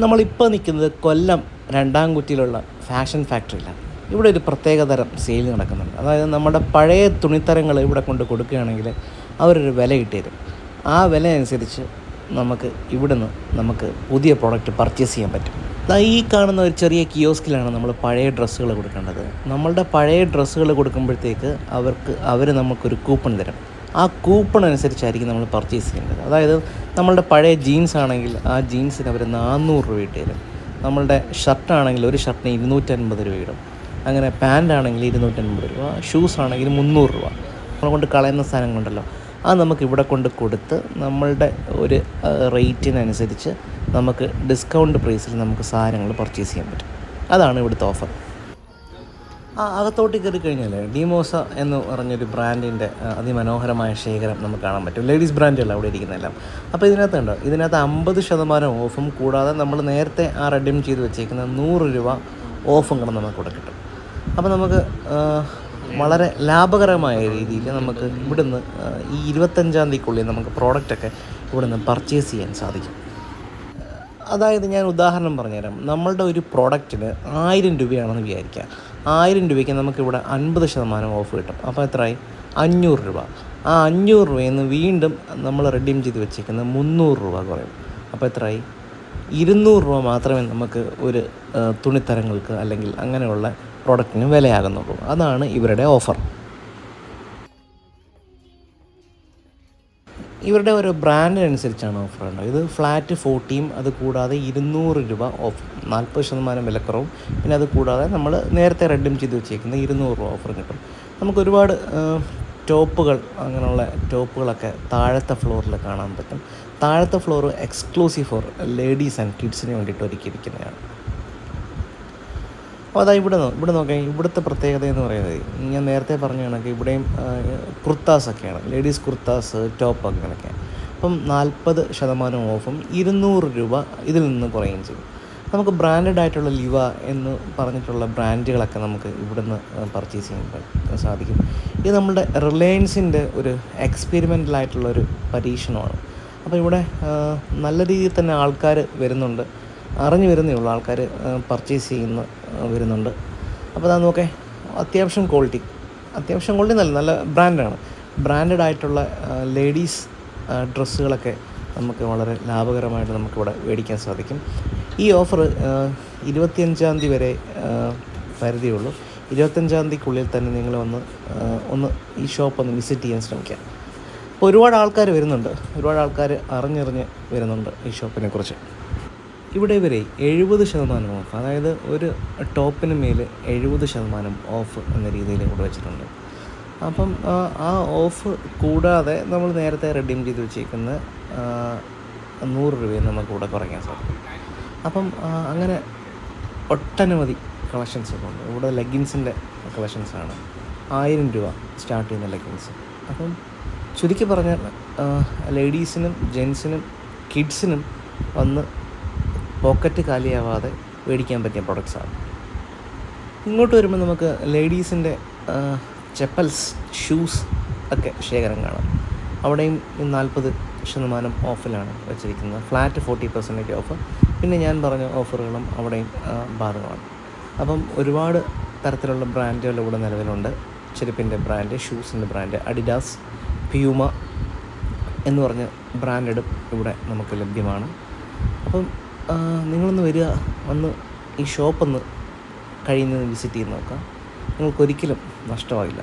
നമ്മളിപ്പോൾ നിൽക്കുന്നത് കൊല്ലം രണ്ടാംകുറ്റിയിലുള്ള ഫാഷൻ ഫാക്ടറിയിലാണ്. ഇവിടെ ഒരു പ്രത്യേകതരം സെയിൽ നടക്കുന്നുണ്ട്. അതായത് നമ്മുടെ പഴയ തുണിത്തരങ്ങൾ ഇവിടെ കൊണ്ട് കൊടുക്കുകയാണെങ്കിൽ അവരൊരു വില ഇട്ടുതരും. ആ വില അനുസരിച്ച് നമുക്ക് ഇവിടുന്ന് നമുക്ക് പുതിയ പ്രോഡക്റ്റ് പർച്ചേസ് ചെയ്യാൻ പറ്റും. ഈ കാണുന്ന ഒരു ചെറിയ കിയോസ്കിലാണ് നമ്മൾ പഴയ ഡ്രസ്സുകൾ കൊടുക്കേണ്ടത്. നമ്മളുടെ പഴയ ഡ്രസ്സുകൾ കൊടുക്കുമ്പോഴത്തേക്ക് അവർ നമുക്കൊരു കൂപ്പൺ തരും. ആ കൂപ്പൺ അനുസരിച്ചായിരിക്കും നമ്മൾ പർച്ചേസ് ചെയ്യേണ്ടത്. അതായത് നമ്മളുടെ പഴയ ജീൻസ് ആണെങ്കിൽ ആ ജീൻസിന് അവർ 400 രൂപ ഇട്ട് തരും. നമ്മളുടെ ഷർട്ടാണെങ്കിൽ ഒരു ഷർട്ടിന് 250 രൂപ ഇടും. അങ്ങനെ പാൻ്റാണെങ്കിൽ 250 രൂപ, ഷൂസ് ആണെങ്കിൽ 300 രൂപ. നമ്മൾ കൊണ്ട് കളയുന്ന സാധനങ്ങളുണ്ടല്ലോ, അത് നമുക്ക് ഇവിടെ കൊണ്ട് കൊടുത്ത് നമ്മളുടെ ഒരു റേറ്റിനനുസരിച്ച് നമുക്ക് ഡിസ്കൗണ്ട് പ്രൈസിൽ നമുക്ക് സാധനങ്ങൾ പർച്ചേസ് ചെയ്യാൻ പറ്റും. അതാണ് ഇവിടുത്തെ ഓഫർ. അകത്തോട്ട് കയറി കഴിഞ്ഞാൽ ഡിമോസ എന്ന് പറഞ്ഞൊരു ബ്രാൻഡിൻ്റെ അതിമനോഹരമായ ശേഖരം നമുക്ക് കാണാൻ പറ്റും. ലേഡീസ് ബ്രാൻഡുകൾ അവിടെ ഇരിക്കുന്നതെല്ലാം. അപ്പോൾ ഇതിനകത്ത് 50% ഓഫും കൂടാതെ നമ്മൾ നേരത്തെ റെഡീം ചെയ്ത് വെച്ചേക്കുന്ന 100 രൂപ ഓഫും കൂടെ നമുക്ക് ഇവിടെ കിട്ടും. അപ്പോൾ നമുക്ക് വളരെ ലാഭകരമായ രീതിയിൽ നമുക്ക് ഇവിടുന്ന് ഈ 25-ാം തീയതിക്കുള്ളിൽ നമുക്ക് പ്രോഡക്റ്റൊക്കെ ഇവിടുന്ന് പർച്ചേസ് ചെയ്യാൻ സാധിക്കും. അതായത് ഞാൻ ഉദാഹരണം പറഞ്ഞുതരാം. നമ്മളുടെ ഒരു പ്രോഡക്റ്റിന് 1000 രൂപയാണെന്ന് വിചാരിക്കുക. 1000 രൂപയ്ക്ക് നമുക്കിവിടെ 50% ഓഫ് കിട്ടും. അപ്പോൾ എത്രയായി? 500 രൂപ. ആ 500 രൂപയിൽ നിന്ന് വീണ്ടും നമ്മൾ റെഡീം ചെയ്ത് വെച്ചേക്കുന്നത് 300 രൂപ കുറയും. അപ്പോൾ എത്രയായി? 200 രൂപ മാത്രമേ നമുക്ക് ഒരു തുണിത്തരങ്ങൾക്ക് അല്ലെങ്കിൽ അങ്ങനെയുള്ള പ്രോഡക്റ്റിന് വിലയാകുന്നുള്ളൂ. അതാണ് ഇവരുടെ ഓഫർ. ഇവരുടെ ഓരോ ബ്രാൻഡിനനുസരിച്ചാണ് ഓഫർ ഉള്ളത്. ഇത് ഫ്ലാറ്റ് 40, അത് കൂടാതെ 200 രൂപ ഓഫ്, 40% വിലക്കുറവും. പിന്നെ അത് കൂടാതെ നമ്മൾ നേരത്തെ റെഡീം ചെയ്ത് വെച്ചേക്കുന്ന 200 രൂപ ഓഫർ കിട്ടും. നമുക്കൊരുപാട് ടോപ്പുകൾ, അങ്ങനെയുള്ള ടോപ്പുകളൊക്കെ താഴത്തെ ഫ്ലോറിൽ കാണാൻ പറ്റും. താഴത്തെ floor exclusive for ladies and കിഡ്സിന് വേണ്ടിയിട്ട് ഒരുക്കിയിരിക്കുന്നതാണ്. അപ്പോൾ അതാ ഇവിടെ നോക്കാം. ഇവിടുത്തെ പ്രത്യേകത എന്ന് പറയുന്നത്, ഞാൻ നേരത്തെ പറഞ്ഞ കണക്ക് ഇവിടെയും കുർത്താസൊക്കെയാണ്, ലേഡീസ് കുർത്താസ്, ടോപ്പ് അങ്ങനെയൊക്കെ. അപ്പം 40% ഓഫും 200 രൂപ ഇതിൽ നിന്ന് കുറയുകയും ചെയ്യും. നമുക്ക് ബ്രാൻഡഡ് ആയിട്ടുള്ള ലിവ എന്ന് പറഞ്ഞിട്ടുള്ള ബ്രാൻഡുകളൊക്കെ നമുക്ക് ഇവിടുന്ന് പർച്ചേസ് ചെയ്യാൻ സാധിക്കും. ഇത് നമ്മുടെ റിലയൻസിൻ്റെ ഒരു എക്സ്പെരിമെൻ്റലായിട്ടുള്ളൊരു പരീക്ഷണമാണ്. അപ്പോൾ ഇവിടെ നല്ല രീതിയിൽ തന്നെ ആൾക്കാർ വരുന്നുണ്ട്, അറിഞ്ഞു വരുന്നേ ഉള്ളൂ, ആൾക്കാർ പർച്ചേസ് വരുന്നുണ്ട്. അപ്പോൾ അതാ നോക്കേ, അത്യാവശ്യം ക്വാളിറ്റി നല്ല ബ്രാൻഡാണ്. ബ്രാൻഡഡ് ആയിട്ടുള്ള ലേഡീസ് ഡ്രസ്സുകളൊക്കെ നമുക്ക് വളരെ ലാഭകരമായിട്ട് നമുക്കിവിടെ മേടിക്കാൻ സാധിക്കും. ഈ ഓഫർ 25-ാം തീയതി വരെ പരിധിയുള്ളൂ. 25-ാം തീയതിക്കുള്ളിൽ തന്നെ നിങ്ങൾ ഒന്ന് ഈ ഷോപ്പ് ഒന്ന് വിസിറ്റ് ചെയ്യാൻ ശ്രമിക്കുക. അപ്പോൾ ഒരുപാട് ആൾക്കാർ വരുന്നുണ്ട്, ഒരുപാട് ആൾക്കാർ അറിഞ്ഞ് വരുന്നുണ്ട് ഈ ഷോപ്പിനെ കുറിച്ച്. ഇവിടെ ഇവരെ 70% ഓഫ്, അതായത് ഒരു ടോപ്പിന് മേൽ 70% ഓഫ് എന്ന രീതിയിൽ ഇവിടെ വെച്ചിട്ടുണ്ട്. അപ്പം ആ ഓഫ് കൂടാതെ നമ്മൾ നേരത്തെ റെഡീം ചെയ്ത് വെച്ചേക്കുന്ന 100 രൂപയും നമുക്കിവിടെ കുറയ്ക്കാൻ സാധിക്കും. അപ്പം അങ്ങനെ ഒട്ടനവധി കളക്ഷൻസൊക്കെ ഉണ്ട്. ഇവിടെ ലെഗിൻസിൻ്റെ കളക്ഷൻസാണ് 1000 രൂപ സ്റ്റാർട്ട് ചെയ്യുന്ന ലെഗിൻസ്. അപ്പം ചുരുക്കി പറഞ്ഞാൽ ലേഡീസിനും ജെൻസിനും കിഡ്സിനും വന്ന് പോക്കറ്റ് കാലിയാവാതെ മേടിക്കാൻ പറ്റിയ പ്രൊഡക്ട്സാണ്. ഇങ്ങോട്ട് വരുമ്പോൾ നമുക്ക് ലേഡീസിൻ്റെ ചെപ്പൽസ്, ഷൂസ് ഒക്കെ ശേഖരം കാണാം. അവിടെയും 40% ഓഫിലാണ് വെച്ചിരിക്കുന്നത്. Flat 40% of. പിന്നെ ഞാൻ പറഞ്ഞ ഓഫറുകളും അവിടെയും ബാധകമാണ്. അപ്പം ഒരുപാട് തരത്തിലുള്ള ബ്രാൻഡുകൾ ഇവിടെ നിലവിലുണ്ട്. ചെരുപ്പിൻ്റെ ബ്രാൻഡ്, ഷൂസിൻ്റെ ബ്രാൻഡ്, അഡിഡാസ്, പ്യൂമ എന്ന് പറഞ്ഞ ബ്രാൻഡും ഇവിടെ നമുക്ക് ലഭ്യമാണ്. അപ്പം നിങ്ങളൊന്ന് വരിക, വന്ന് ഈ ഷോപ്പൊന്ന് കഴിയുന്നത് വിസിറ്റ് ചെയ്ത് നോക്കാം. നിങ്ങൾക്കൊരിക്കലും നഷ്ടമാകില്ല.